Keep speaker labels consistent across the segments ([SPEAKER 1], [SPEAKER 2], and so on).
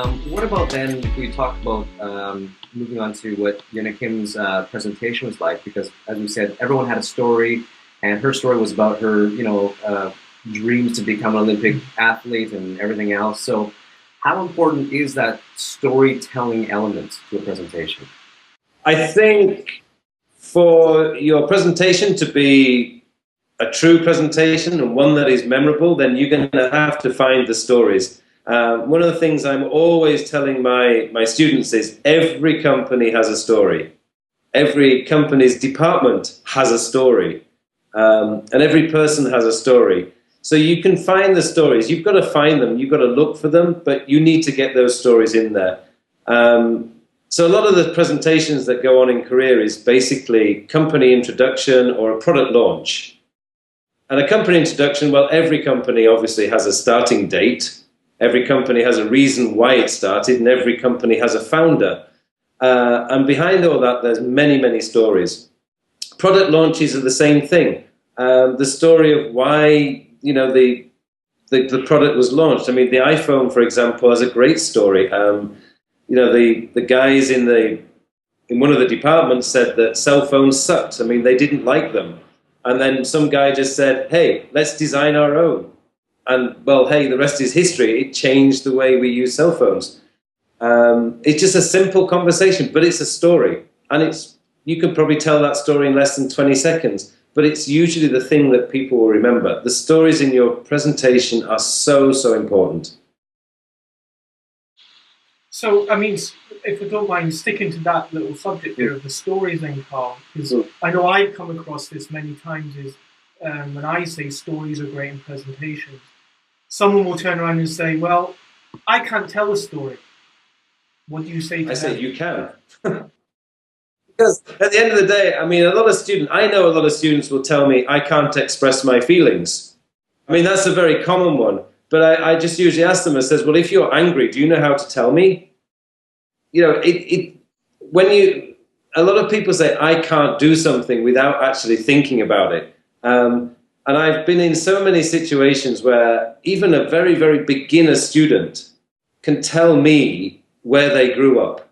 [SPEAKER 1] What about then if we talk about moving on to what Yana Kim's presentation was like? Because as we said, everyone had a story, and her story was about her, dreams to become an Olympic athlete and everything else. So, how important is that storytelling element to a presentation?
[SPEAKER 2] I think for your presentation to be a true presentation and one that is memorable, then you're going to have to find the stories. One of the things I'm always telling my students is every company has a story. Every company's department has a story. And every person has a story. So you can find the stories. You've got to find them. You've got to look for them, but you need to get those stories in there. So a lot of the presentations that go on in career is basically company introduction or a product launch. And a company introduction, well, every company obviously has a starting date. Every company has a reason why it started, and every company has a founder. And behind all that, there's many, many stories. Product launches are the same thing. The story of why, the product was launched. I mean, the iPhone, for example, has a great story. The guys in one of the departments said that cell phones sucked. I mean, they didn't like them. And then some guy just said, hey, let's design our own. And, well, hey, the rest is history. It changed the way we use cell phones. It's just a simple conversation, but it's a story. And you can probably tell that story in less than 20 seconds, but it's usually the thing that people will remember. The stories in your presentation are so, so important.
[SPEAKER 3] So, I mean, if we don't mind sticking to that little subject there of the stories then, Carl, because I know I've come across this many times, is when I say stories are great in presentations, someone will turn around and say, well, I can't tell a story. What do you say to them?
[SPEAKER 2] I say you can. Because at the end of the day, I mean, I know a lot of students will tell me, I can't express my feelings. I mean, that's a very common one. But I just usually ask them, I says, well, if you're angry, do you know how to tell me? A lot of people say, I can't do something without actually thinking about it. And I've been in so many situations where even a very, very beginner student can tell me where they grew up.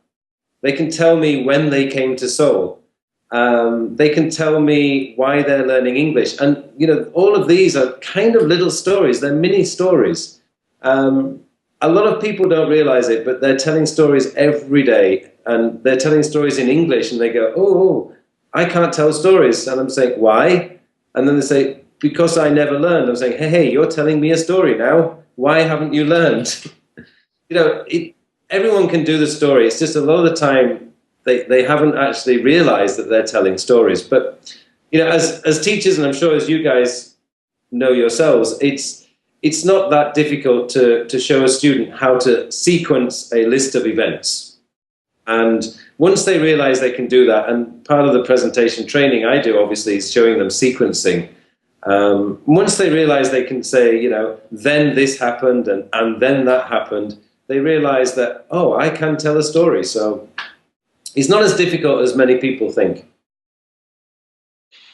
[SPEAKER 2] They can tell me when they came to Seoul. They can tell me why they're learning English. And, all of these are kind of little stories. They're mini stories. A lot of people don't realize it, but they're telling stories every day. And they're telling stories in English, and they go, oh, I can't tell stories. And I'm saying, why? And then they say, because I never learned. I'm saying, hey, you're telling me a story now. Why haven't you learned? Everyone can do the story. It's just a lot of the time they haven't actually realized that they're telling stories. But, as teachers, and I'm sure as you guys know yourselves, it's not that difficult to show a student how to sequence a list of events. And once they realize they can do that, and part of the presentation training I do, obviously, is showing them sequencing. Once they realize they can say, then this happened and then that happened, they realize that, oh, I can tell a story. So it's not as difficult as many people think.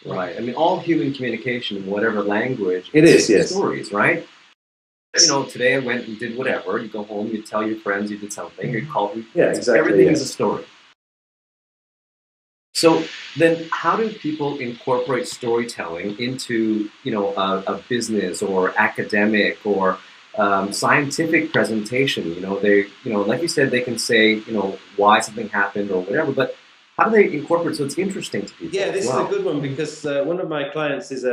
[SPEAKER 1] Right. I mean, all human communication in whatever language
[SPEAKER 2] it is, yes.
[SPEAKER 1] Stories, right? Today I went and did whatever. You go home, you tell your friends you did something, you call them.
[SPEAKER 2] Yeah, exactly.
[SPEAKER 1] Everything
[SPEAKER 2] yes.
[SPEAKER 1] is a story. So then how do people incorporate storytelling into, a business or academic or scientific presentation? Like you said, they can say, why something happened or whatever, but how do they incorporate so it's interesting to people?
[SPEAKER 2] Yeah, this is a good one because one of my clients is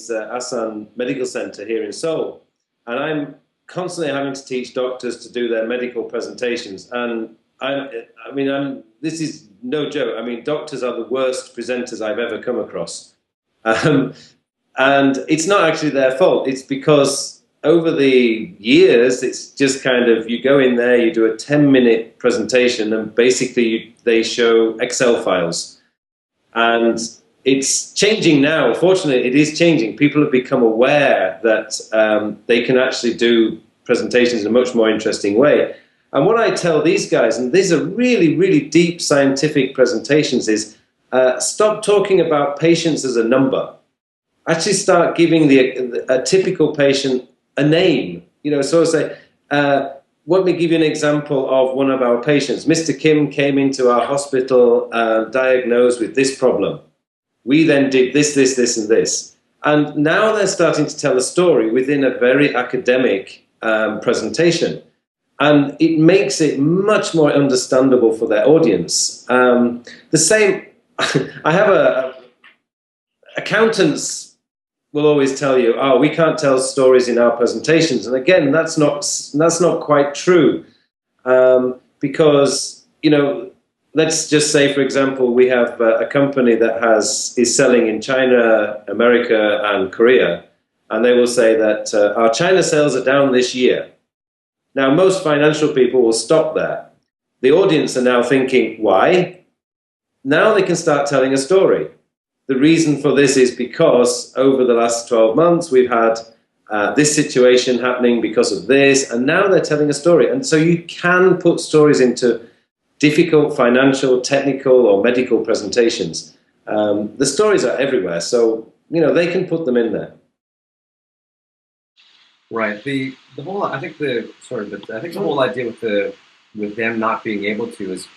[SPEAKER 2] Asan Medical Center here in Seoul, and I'm constantly having to teach doctors to do their medical presentations. And this is no joke. I mean, doctors are the worst presenters I've ever come across, and it's not actually their fault. It's because over the years, it's just kind of, you go in there, you do a 10-minute presentation, and basically they show Excel files. And it's changing now. Fortunately, it is changing. People have become aware that they can actually do presentations in a much more interesting way. And what I tell these guys, and these are really, really deep scientific presentations, is stop talking about patients as a number. Actually start giving a typical patient a name. So say, let me give you an example of one of our patients. Mr. Kim came into our hospital diagnosed with this problem. We then did this, this, this, and this. And now they're starting to tell a story within a very academic presentation. And it makes it much more understandable for their audience. The same, I have accountants will always tell you, oh, we can't tell stories in our presentations. And again, that's not quite true. Because, you know, let's just say, for example, we have a company that is selling in China, America, and Korea. And they will say that our China sales are down this year. Now, most financial people will stop there. The audience are now thinking, why? Now they can start telling a story. The reason for this is because over the last 12 months, we've had this situation happening because of this, and now they're telling a story. And so you can put stories into difficult financial, technical, or medical presentations. The stories are everywhere, so you know they can put them in there.
[SPEAKER 1] Right. The whole I think the whole idea with them not being able to is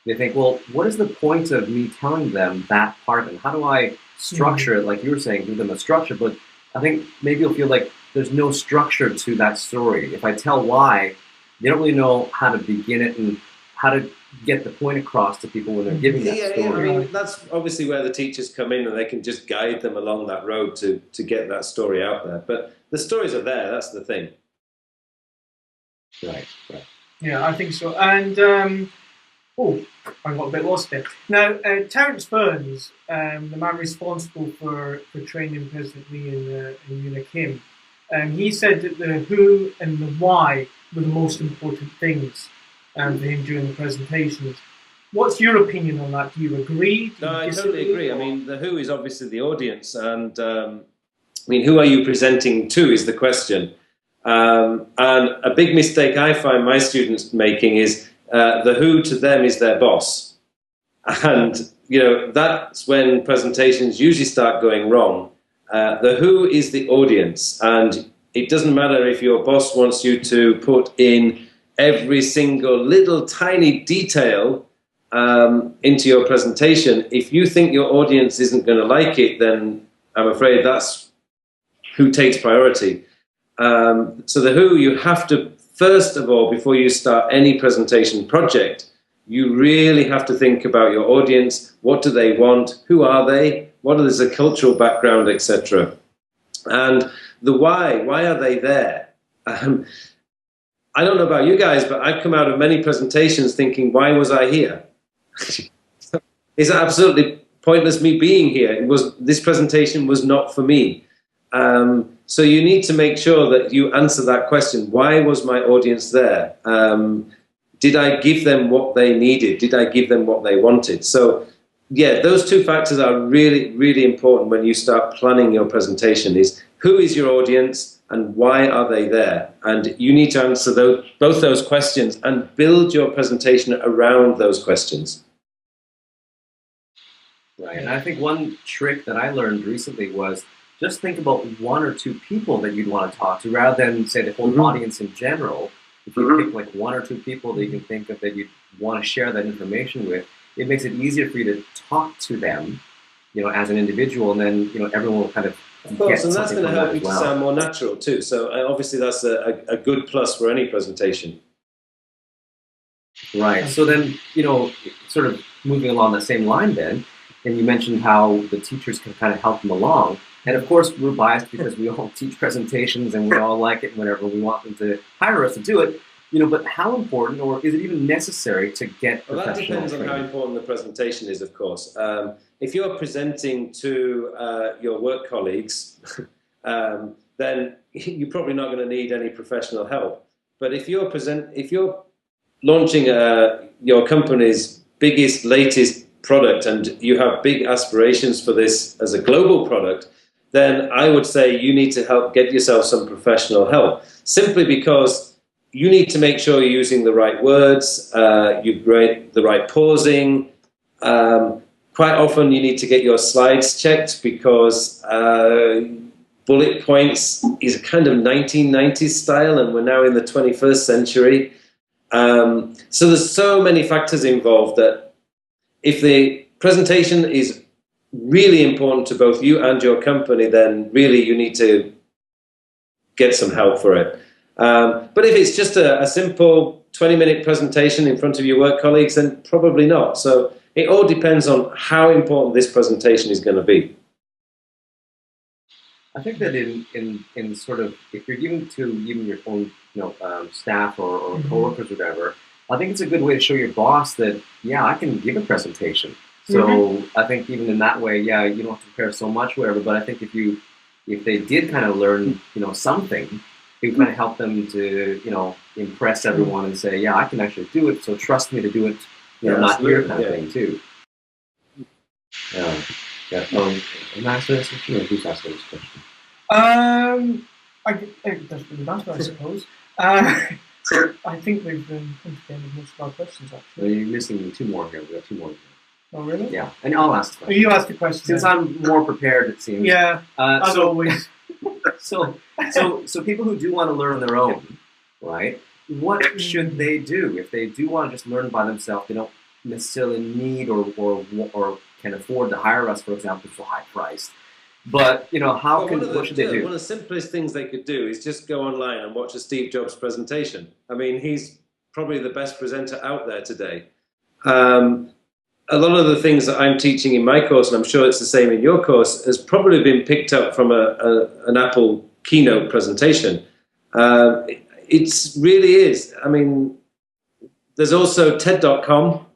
[SPEAKER 1] they think, well, what is the point of me telling them that part of it? How do I structure it? Like you were saying, give them a structure. But I think maybe you'll feel like there's no structure to that story. If I tell why, they don't really know how to begin it and how to get the point across to people when they're giving that story.
[SPEAKER 2] Yeah, I mean, that's obviously where the teachers come in and they can just guide them along that road to get that story out there. But the stories are there, that's the thing.
[SPEAKER 1] Right.
[SPEAKER 3] Yeah, I think so. And, I got a bit lost there. Now, Terence Burns, the man responsible for training President Lee and Yuna Kim, he said that the who and the why were the most important things for him during the presentations. What's your opinion on that? Do you agree?
[SPEAKER 2] No, I totally agree. I mean, the who is obviously the audience, and I mean, who are you presenting to is the question. And a big mistake I find my students making is the who to them is their boss. And, you know, that's when presentations usually start going wrong. The who is the audience, and it doesn't matter if your boss wants you to put in every single little tiny detail into your presentation. If you think your audience isn't going to like it, then I'm afraid that's who takes priority. So the who, you have to, first of all, before you start any presentation project, you really have to think about your audience. What do they want? Who are they? What is their cultural background, etc. And the why are they there? I don't know about you guys, but I've come out of many presentations thinking, why was I here? It's absolutely pointless me being here. This presentation was not for me. So you need to make sure that you answer that question. Why was my audience there? Did I give them what they needed? Did I give them what they wanted? So yeah, those two factors are really, really important when you start planning your presentation, is who is your audience and why are they there? And you need to answer both those questions and build your presentation around those questions.
[SPEAKER 1] Right, and I think one trick that I learned recently was just think about one or two people that you'd want to talk to rather than, say, the whole audience in general. If you pick like one or two people that you can think of that you'd want to share that information with, it makes it easier for you to talk to them, you know, as an individual, and then, you know, everyone will kind of
[SPEAKER 2] course, and that's going to help you to sound more natural too. So obviously that's a good plus for any presentation.
[SPEAKER 1] Right. So then, you know, sort of moving along the same line then, and you mentioned how the teachers can kind of help them along. And of course, we're biased because we all teach presentations and we all like it whenever we want them to hire us to do it. You know, but how important, or is it even necessary to get professional
[SPEAKER 2] Well, that depends on how important the presentation is, of course. If you're presenting to your work colleagues, then you're probably not going to need any professional help. But if you're launching your company's biggest, latest product and you have big aspirations for this as a global product, then I would say you need to get yourself some professional help, simply because you need to make sure you're using the right words, the right pausing. Quite often you need to get your slides checked because bullet points is a kind of 1990s style and we're now in the 21st century. So there's so many factors involved that if the presentation is really important to both you and your company, then really you need to get some help for it. But if it's just a simple 20-minute presentation in front of your work colleagues, then probably not. So it all depends on how important this presentation is going to be.
[SPEAKER 1] I think that in sort of, if you're giving to even your own staff or coworkers or whatever, I think it's a good way to show your boss that, yeah, I can give a presentation. So I think even in that way, yeah, you don't have to prepare so much, whatever. But I think if they did kind of learn, something, it would kind of help them to, impress everyone and say, yeah, I can actually do it. So trust me to do it, not here kind of thing too. Yeah. Yeah. Am I asking this question, or who's asking this question?
[SPEAKER 3] That's been answered, I suppose. I think we've come to the end of most of our questions, actually.
[SPEAKER 1] Well, you're missing two more here. We got two more here.
[SPEAKER 3] Oh, really?
[SPEAKER 1] Yeah. And I'll ask the question.
[SPEAKER 3] You ask the question.
[SPEAKER 1] Since I'm more prepared, it seems.
[SPEAKER 3] Yeah, as always.
[SPEAKER 1] So people who do want to learn on their own, right? What should they do if they do want to just learn by themselves? They don't necessarily need or can afford to hire us, for example, for high price. But what should they do?
[SPEAKER 2] One of the simplest things they could do is just go online and watch a Steve Jobs presentation. I mean, he's probably the best presenter out there today. A lot of the things that I'm teaching in my course, and I'm sure it's the same in your course, has probably been picked up from an Apple keynote presentation. It really is. I mean, there's also TED.com.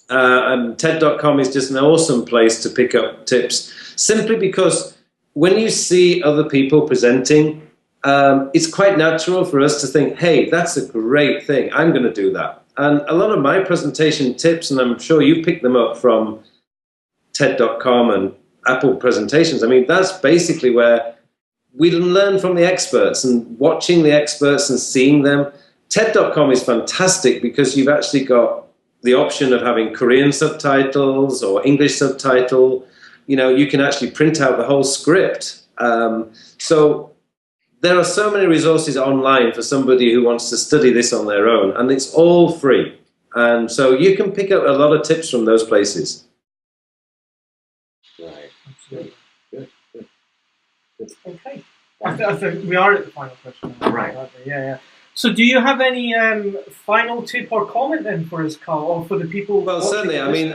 [SPEAKER 2] And TED.com is just an awesome place to pick up tips, simply because when you see other people presenting, it's quite natural for us to think, hey, that's a great thing, I'm going to do that. And a lot of my presentation tips, and I'm sure you picked them up from TED.com and Apple presentations, I mean, that's basically where we learn from the experts, and watching the experts and seeing them. TED.com is fantastic because you've actually got the option of having Korean subtitles or English subtitle. You can actually print out the whole script. So there are so many resources online for somebody who wants to study this on their own, and it's all free. And so you can pick up a lot of tips from those places.
[SPEAKER 1] Right.
[SPEAKER 3] Absolutely.
[SPEAKER 1] Good.
[SPEAKER 3] Okay. I think we are at the final question now.
[SPEAKER 1] Right.
[SPEAKER 3] Yeah. So do you have any final tip or comment then for us, Carl, or for the people?
[SPEAKER 2] Well, certainly. I mean,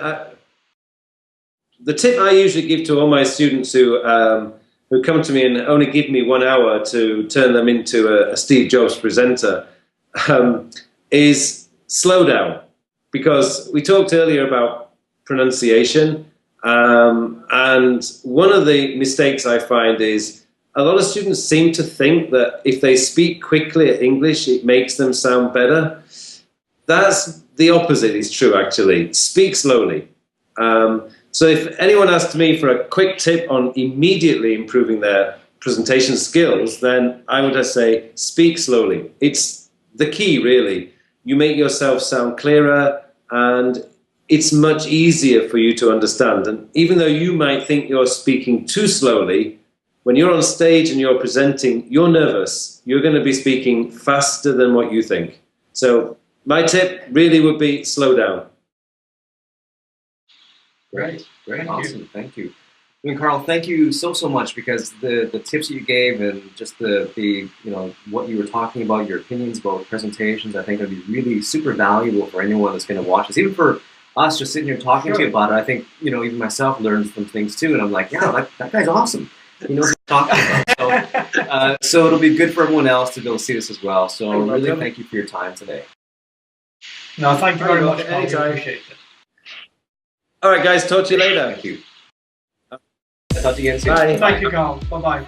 [SPEAKER 2] the tip I usually give to all my students who come to me and only give me 1 hour to turn them into a Steve Jobs presenter is slow down. Because we talked earlier about pronunciation, and one of the mistakes I find is a lot of students seem to think that if they speak quickly at English, it makes them sound better. That's the opposite is true, actually. Speak slowly. So if anyone asked me for a quick tip on immediately improving their presentation skills, then I would say speak slowly. It's the key, really. You make yourself sound clearer, and it's much easier for you to understand. And even though you might think you're speaking too slowly, when you're on stage and you're presenting, you're nervous. You're going to be speaking faster than what you think. So my tip really would be slow down.
[SPEAKER 1] Great, awesome, thank you. I mean, Carl, thank you so much, because the tips that you gave and just the what you were talking about, your opinions about presentations, I think would be really super valuable for anyone that's going to watch this. Even for us, just sitting here talking to you about it, I think even myself learned some things too, and I'm like, yeah, that guy's awesome. He knows what he's talking about. So it'll be good for everyone else to be able to see this as well. So really, thank you for your time today.
[SPEAKER 3] No, thank you very much. I appreciate it.
[SPEAKER 2] All right, guys. Talk to you later.
[SPEAKER 1] Thank you. Talk to you again soon.
[SPEAKER 2] Bye.
[SPEAKER 3] Thank you, Carl. Bye-bye.